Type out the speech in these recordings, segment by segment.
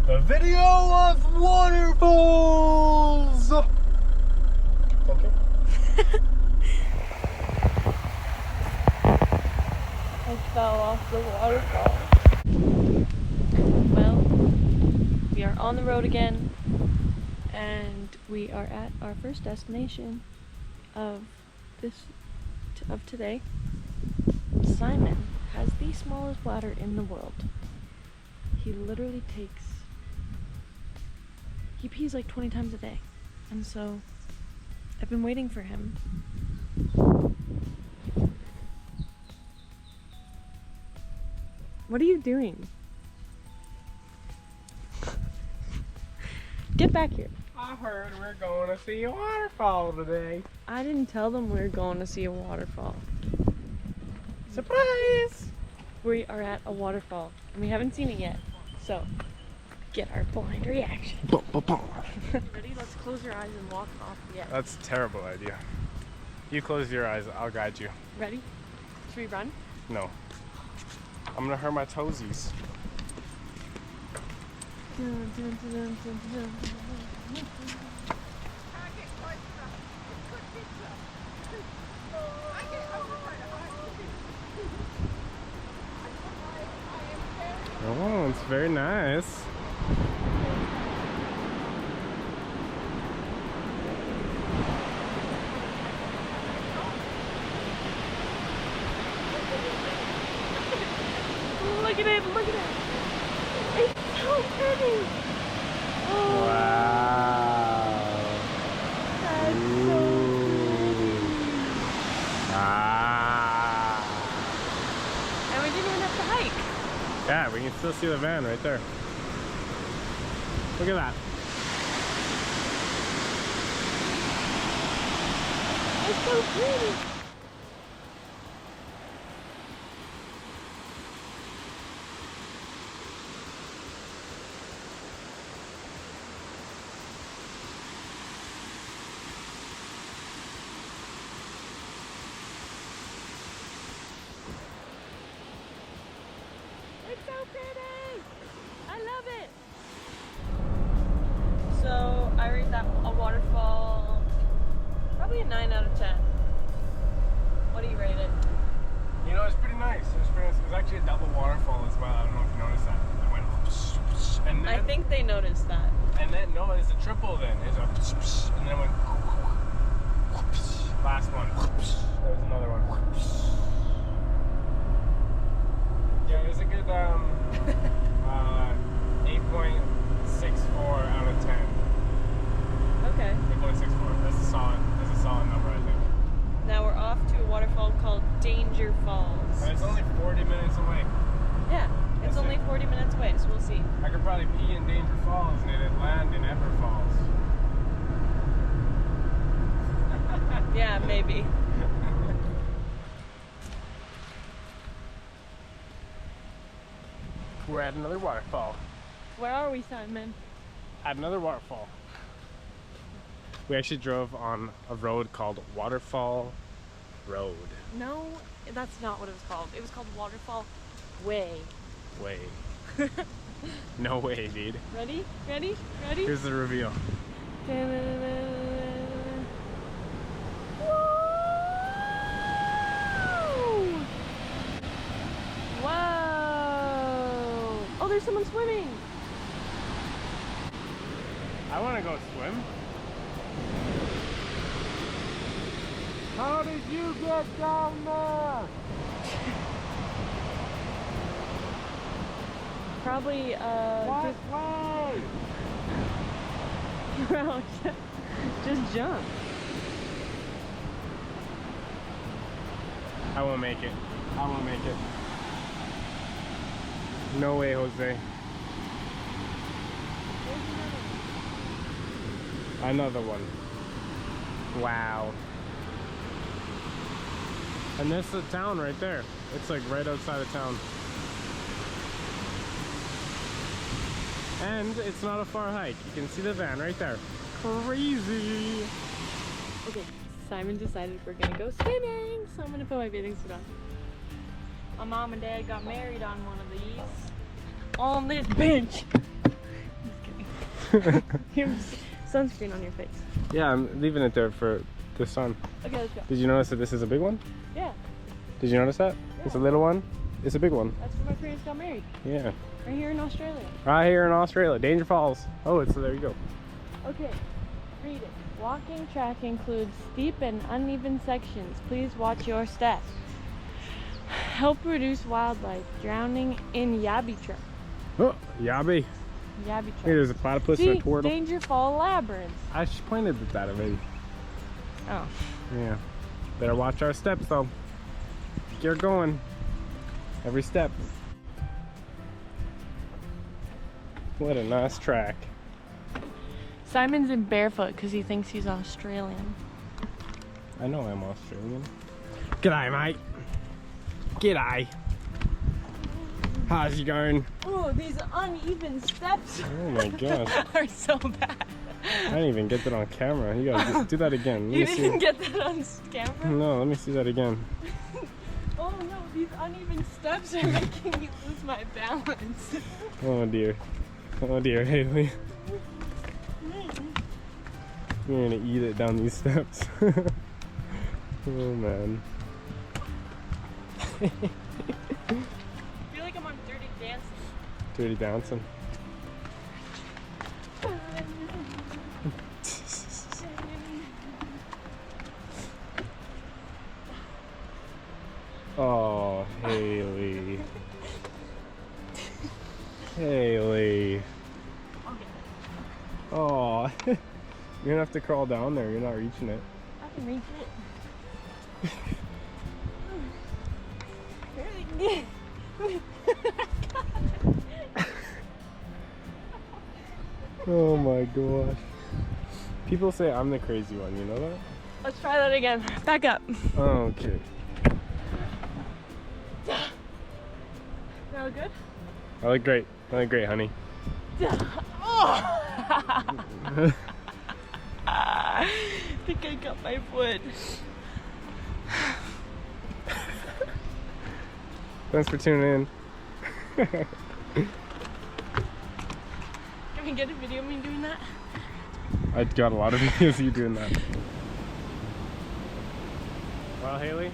The video of waterfalls! Okay. I fell off the waterfall. Well, we are on the road again, and we are at our first destination of today. Simon has the smallest bladder in the world. He literally he pees like 20 times a day, and so I've been waiting for him. What are you doing? Get back here. I heard we're going to see a waterfall today. I didn't tell them we were going to see a waterfall. Surprise! We are at a waterfall, and we haven't seen it yet. So, get our blind reaction. Ready? Let's close your eyes and walk off the edge. That's a terrible idea. You close your eyes, I'll guide you. Ready? Should we run? No. I'm gonna hurt my toesies. Oh, it's very nice. Look at it, look at it. It's so pretty. Oh, Wow. that's so pretty. Ah. And we didn't even have to hike. Yeah, we can still see the van right there. Look at that. It's so pretty. It's so pretty! I love it! So, I rate that a waterfall probably a 9 out of 10. What do you rate it? You know, it's pretty nice. It was actually a double waterfall as well. I don't know if you noticed that. It went whoosh, whoosh, and then, I think they noticed that. And then, no, it's a triple then. It's a whoosh, whoosh, and then it went whoosh. Last one. Whoosh. There was another one. Whoosh. Yeah, it was a good 8.64 out of 10. Okay. 8.64. That's a solid number, I think. Now we're off to a waterfall called Danger Falls. And it's only 40 minutes away. Yeah, it's That's only it. 40 minutes away, so we'll see. I could probably pee in Danger Falls and it'd land in Ever Falls. Yeah, maybe. We're at another waterfall. Where are we, Simon? At another waterfall. We actually drove on a road called Waterfall Road. No, that's not what it was called. It was called Waterfall Way. Way. No way, dude. Ready? Ready? Ready? Here's the reveal. Whoa! Whoa! Oh, there's someone swimming. I want to go swim. How did you get down there? Probably, What way? Bro, just jump. I won't make it. I won't make it. No way, Jose. Another one. Wow. And this is the town right there. It's like right outside of town. And it's not a far hike. You can see the van right there. Crazy. Okay, Simon decided we're gonna go swimming, so I'm gonna put my bathing suit on. My mom and dad got married on one of these. On this bench. Your sunscreen on your face. Yeah, I'm leaving it there for the sun. Okay, let's go. Did you notice that this is a big one? Yeah. Did you notice that? Yeah. It's a little one. It's a big one. That's where my parents got married. Yeah. Right here in Australia. Right here in Australia. Danger Falls. Oh, it's there you go. Okay, read it. Walking track includes steep and uneven sections. Please watch your steps. Help reduce wildlife drowning in yabby truck. Oh, yabby. Yabby Here, truck. there's a platypus and a turtle. Danger Fall labyrinth. I just pointed at that already. Oh. Yeah. Better watch our steps though. You're going. Every step. What a nice track. Simon's in barefoot because he thinks he's Australian. I know I'm Australian. G'day, mate. G'day. How's it going? Oh, these uneven steps Oh my gosh. are so bad. I didn't even get that on camera. You gotta just do that again. Let You me didn't see. get that on camera? No, let me see that again. Oh no, these uneven steps are making me lose my balance. Oh dear. Oh dear, Haley. You're gonna eat it down these steps. Oh man. I feel like I'm on Dirty Dancing. Dirty dancing. Oh, Haley. Haley. Okay. Oh. You're gonna have to crawl down there. You're not reaching it. I can reach it. Oh my gosh. People say I'm the crazy one, you know that? Let's try that again. Back up. Okay. That look good? I look great. I look great, honey. Oh! I think I got my foot. Thanks for tuning in. Can we get a video of me doing that? I got a lot of videos of you doing that. Well, Haley,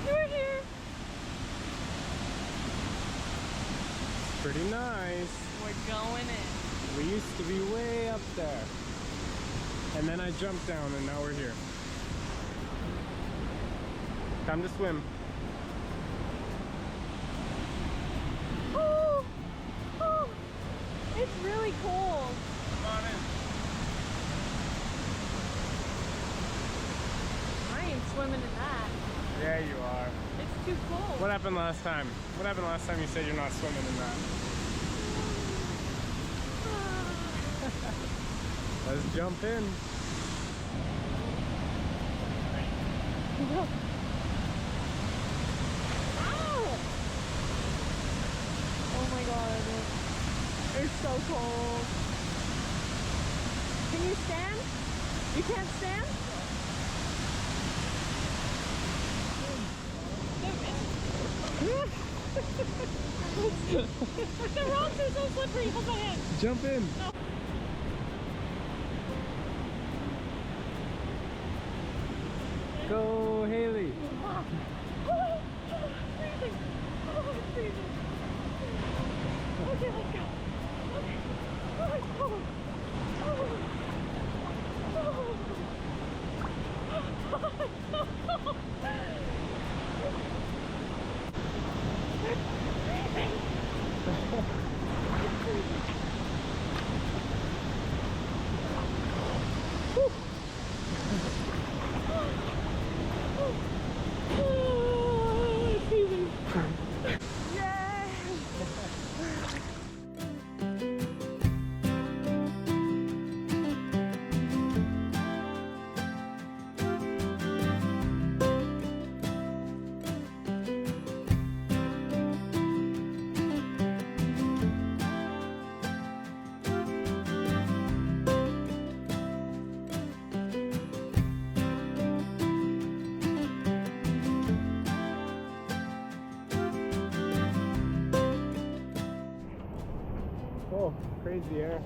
You're here. it's pretty nice. We're going in. We used to be way up there. And then I jumped down and now we're here. Time to swim. Oh, oh, it's really cold. Come on in. I ain't swimming in that. Yeah, you are. It's too cold. What happened last time? What happened last time you said you're not swimming in that? Let's jump in. Ow! Oh my god. It's so cold. Can you stand? You can't stand? The rocks are so slippery. Hold my hand. Jump in. No. Go, Haley. Freezing. Oh, it's freezing. Okay, let's go. Okay. Oh, it's cold. Oh. Oh. Oh, it's so cold. It's freezing. It's freezing. Whew. Oh, it's freezing. Yay! Oh, crazy air.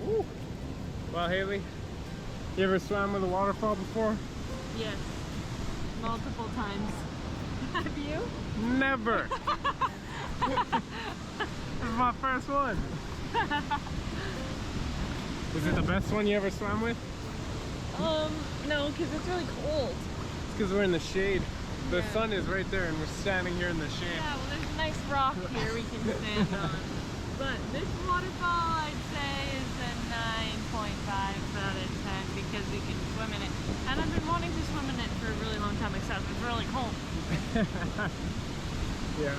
Woo. Well, Haley, you ever swam with a waterfall before? Yes, multiple times. Have you? Never. This is my first one. Was it the best one you ever swam with? No, because it's really cold. It's because we're in the shade. The sun is right there and we're standing here in the shade. Yeah, well there's a nice rock here we can stand on. But this waterfall I'd say is a 9.5 out of 10 because we can swim in it. And I've been wanting to swim in it for a really long time, except it's really cold. Yeah,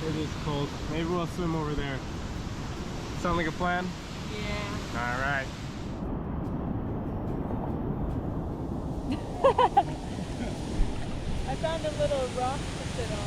it is cold. Maybe we'll swim over there. Sound like a plan? Yeah. Alright. I found a little rock to sit on.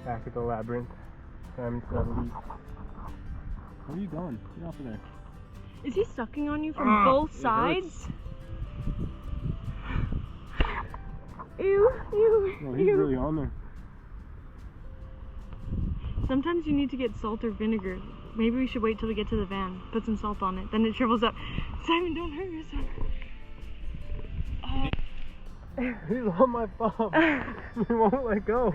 Back at the labyrinth. Simon's got a leak. Where are you going? Get off of there. Is he sucking on you from both sides? Ew, ew, No, he's ew. really on there. Sometimes you need to get salt or vinegar. Maybe we should wait till we get to the van. Put some salt on it. Then it shrivels up. Simon, don't hurt yourself. Oh. He's on my bum. He won't let go.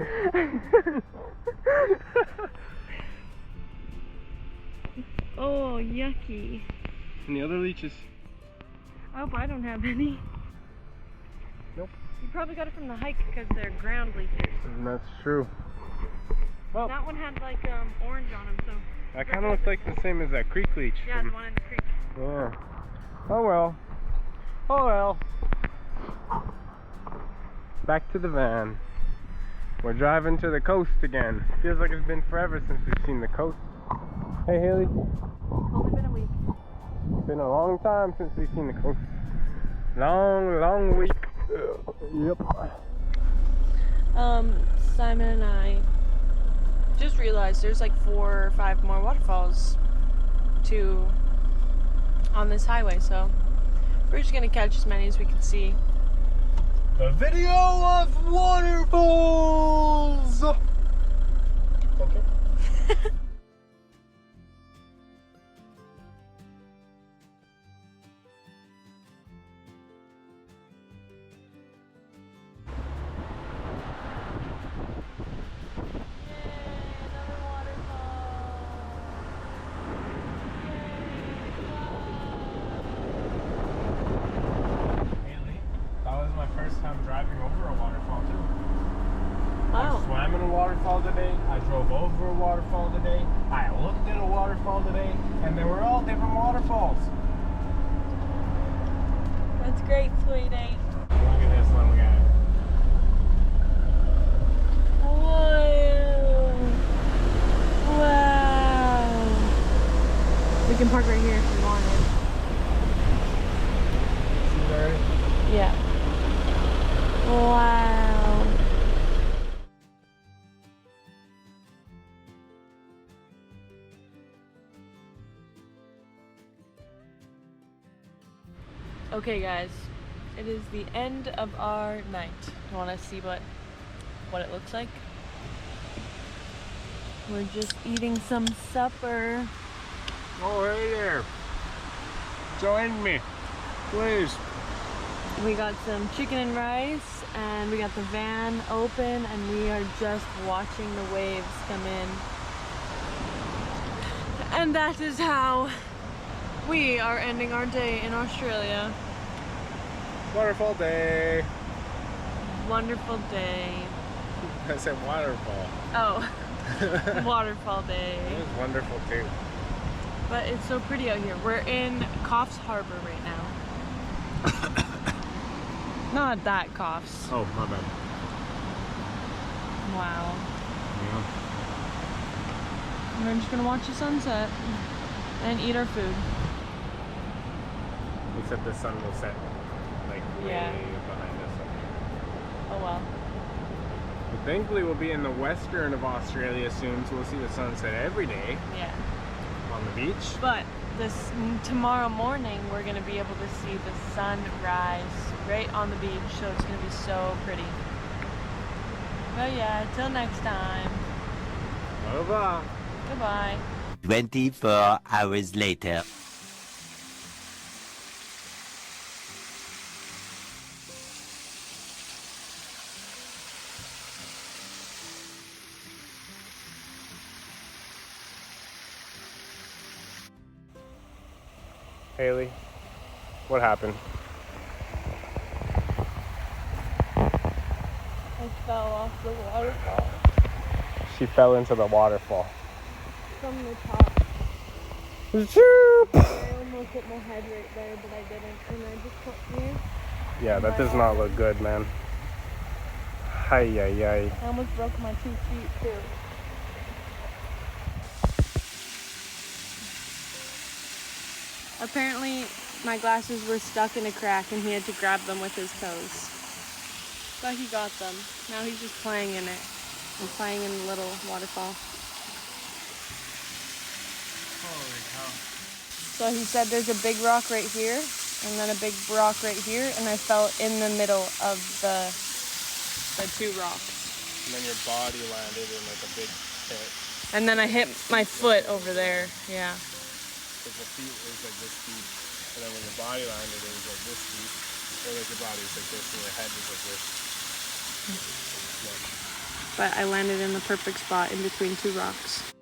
Oh, yucky. Any other leeches? I hope I don't have any. Nope. You probably got it from the hike because they're ground leeches. That's true. Well, That one had like orange on them, so. that kind of looks like the same as that creek leech. Yeah, the one in the creek. Yeah. Oh well. Oh well. Back to the van. We're driving to the coast again. Feels like it's been forever since we've seen the coast. Hey Haley. Only been a week. It's been a long time since we've seen the coast. Long, long week. Yep. Simon and I just realized there's like 4 or 5 more waterfalls on this highway, so we're just gonna catch as many as we can see. The video of waterfalls! Okay. I'm driving over a waterfall too. Wow. I swam in a waterfall today, I drove over a waterfall today, I looked at a waterfall today, and they were all different waterfalls. That's great, sweetie. Look at this, look at it. Wow. Wow. We can park right here if we wanted. See there? Yeah. Wow. Okay guys, it is the end of our night. You want to see what it looks like? We're just eating some supper. Oh, hey there. Join me, please. We got some chicken and rice, and we got the van open, and we are just watching the waves come in. And that is how we are ending our day in Australia. Waterfall day. Wonderful day. I said waterfall. Oh, waterfall day. It was wonderful too. But it's so pretty out here. We're in Coffs Harbor right now. Not that Coffs. Oh, my bad. Wow. Yeah. We're just gonna watch the sunset and eat our food. Except the sun will set like way behind us. Oh well. But thankfully we'll be in the western of Australia soon, so we'll see the sunset every day Yeah. on the beach. But tomorrow morning we're gonna be able to see the sunrise right on the beach, so it's gonna be so pretty. But yeah, till next time. Bye-bye. Goodbye. 24 hours later. Haley, what happened? I fell off the waterfall She fell into the waterfall. from the top. Zoop! I almost hit my head right there, but I didn't. And I just put here. Yeah, that does not look good, man. Hi, yi. I almost broke my 2 feet too. Apparently, my glasses were stuck in a crack and he had to grab them with his toes. But he got them. Now he's just playing in it. And playing in the little waterfall. Holy cow. So he said there's a big rock right here, and then a big rock right here, and I fell in the middle of the 2 rocks. And then your body landed in like a big pit. And then I hit my foot over there, yeah. Because the feet was like this deep, and then when your body landed, it was like this deep. Or like your body was like this, and your head was like this. Yeah. But I landed in the perfect spot in between 2 rocks.